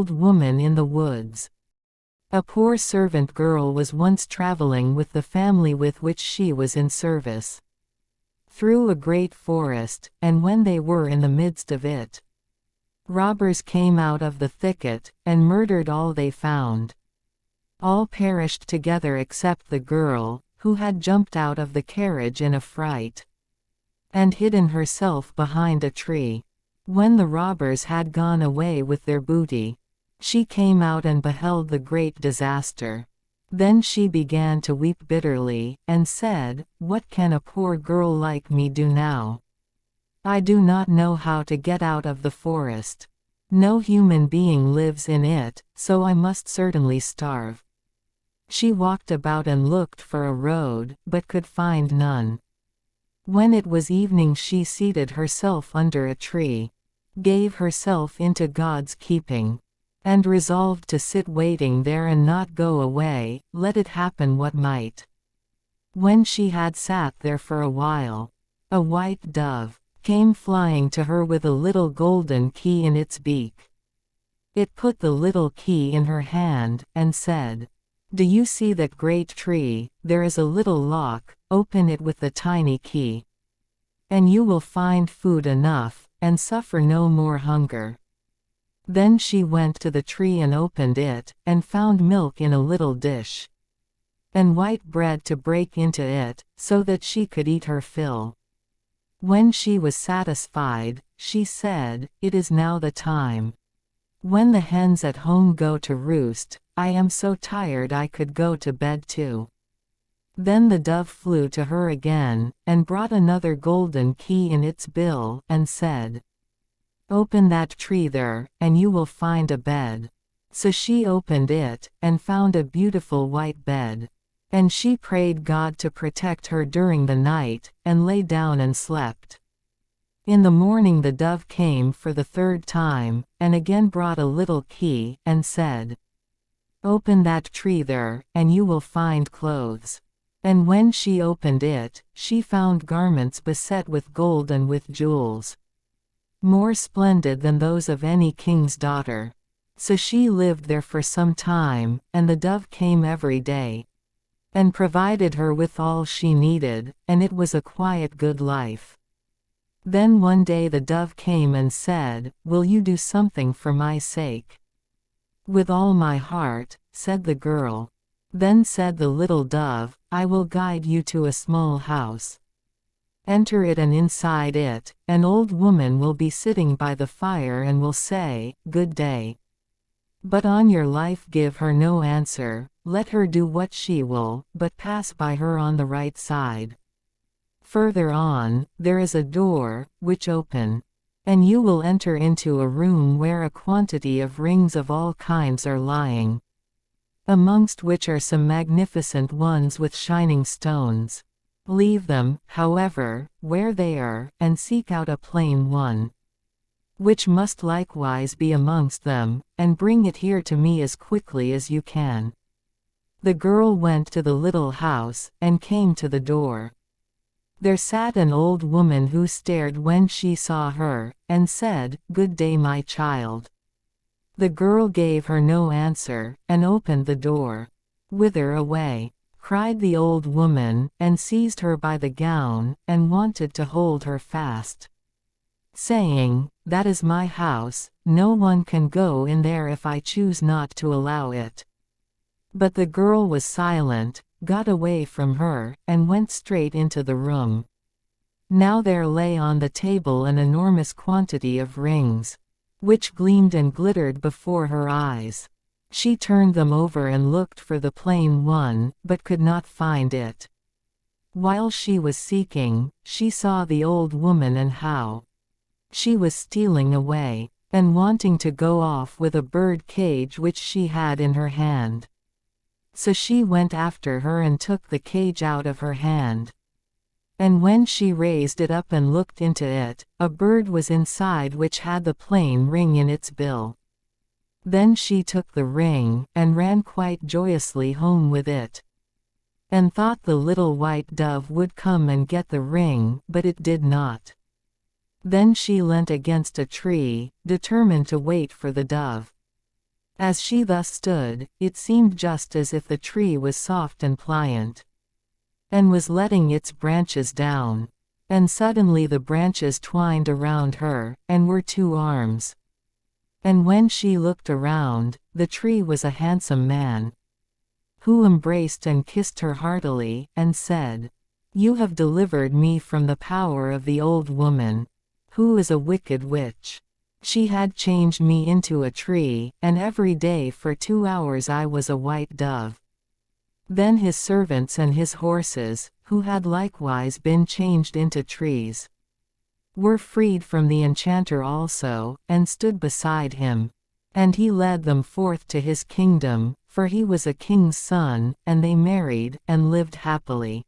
old woman in the woods. A poor servant girl was once traveling with the family with which she was in service, through a great forest, and when they were in the midst of it, robbers came out of the thicket, and murdered all they found. All perished together except the girl, who had jumped out of the carriage in a fright, and hidden herself behind a tree. When the robbers had gone away with their booty, she came out and beheld the great disaster. Then she began to weep bitterly, and said, "What can a poor girl like me do now? I do not know how to get out of the forest. No human being lives in it, so I must certainly starve." She walked about and looked for a road, but could find none. When it was evening she seated herself under a tree, gave herself into God's keeping, and resolved to sit waiting there and not go away, let it happen what might. When she had sat there for a while, a white dove came flying to her with a little golden key in its beak. It put the little key in her hand, and said, "Do you see that great tree? There is a little lock, open it with the tiny key, and you will find food enough, and suffer no more hunger." Then she went to the tree and opened it, and found milk in a little dish, and white bread to break into it, so that she could eat her fill. When she was satisfied, she said, "It is now the time when the hens at home go to roost. I am so tired I could go to bed too." Then the dove flew to her again, and brought another golden key in its bill, and said, "Open that tree there, and you will find a bed." So she opened it, and found a beautiful white bed. And she prayed God to protect her during the night, and lay down and slept. In the morning the dove came for the third time, and again brought a little key, and said, "Open that tree there, and you will find clothes." And when she opened it, she found garments beset with gold and with jewels, more splendid than those of any king's daughter. So she lived there for some time, and the dove came every day, and provided her with all she needed, and it was a quiet good life. Then one day the dove came and said, "Will you do something for my sake?" "With all my heart," said the girl. Then said the little dove, "I will guide you to a small house. Enter it, and inside it, an old woman will be sitting by the fire and will say, 'Good day.' But on your life give her no answer, let her do what she will, but pass by her on the right side. Further on, there is a door, which open, and you will enter into a room where a quantity of rings of all kinds are lying, amongst which are some magnificent ones with shining stones. Leave them, however, where they are, and seek out a plain one, which must likewise be amongst them, and bring it here to me as quickly as you can." The girl went to the little house, and came to the door. There sat an old woman who stared when she saw her, and said, "Good day, my child." The girl gave her no answer, and opened the door. "Whither away?" cried the old woman, and seized her by the gown, and wanted to hold her fast, saying, "That is my house, no one can go in there if I choose not to allow it." But the girl was silent, got away from her, and went straight into the room. Now there lay on the table an enormous quantity of rings, which gleamed and glittered before her eyes. She turned them over and looked for the plain one, but could not find it. While she was seeking, she saw the old woman, and how she was stealing away, and wanting to go off with a bird cage which she had in her hand. So she went after her and took the cage out of her hand. And when she raised it up and looked into it, a bird was inside which had the plain ring in its bill. Then she took the ring, and ran quite joyously home with it, and thought the little white dove would come and get the ring, but it did not. Then she leant against a tree, determined to wait for the dove. As she thus stood, it seemed just as if the tree was soft and pliant, and was letting its branches down. And suddenly the branches twined around her, and were two arms. And when she looked around, the tree was a handsome man, who embraced and kissed her heartily, and said, "You have delivered me from the power of the old woman, who is a wicked witch. She had changed me into a tree, and every day for 2 hours I was a white dove." Then his servants and his horses, who had likewise been changed into trees, were freed from the enchanter also, and stood beside him. And he led them forth to his kingdom, for he was a king's son, and they married, and lived happily.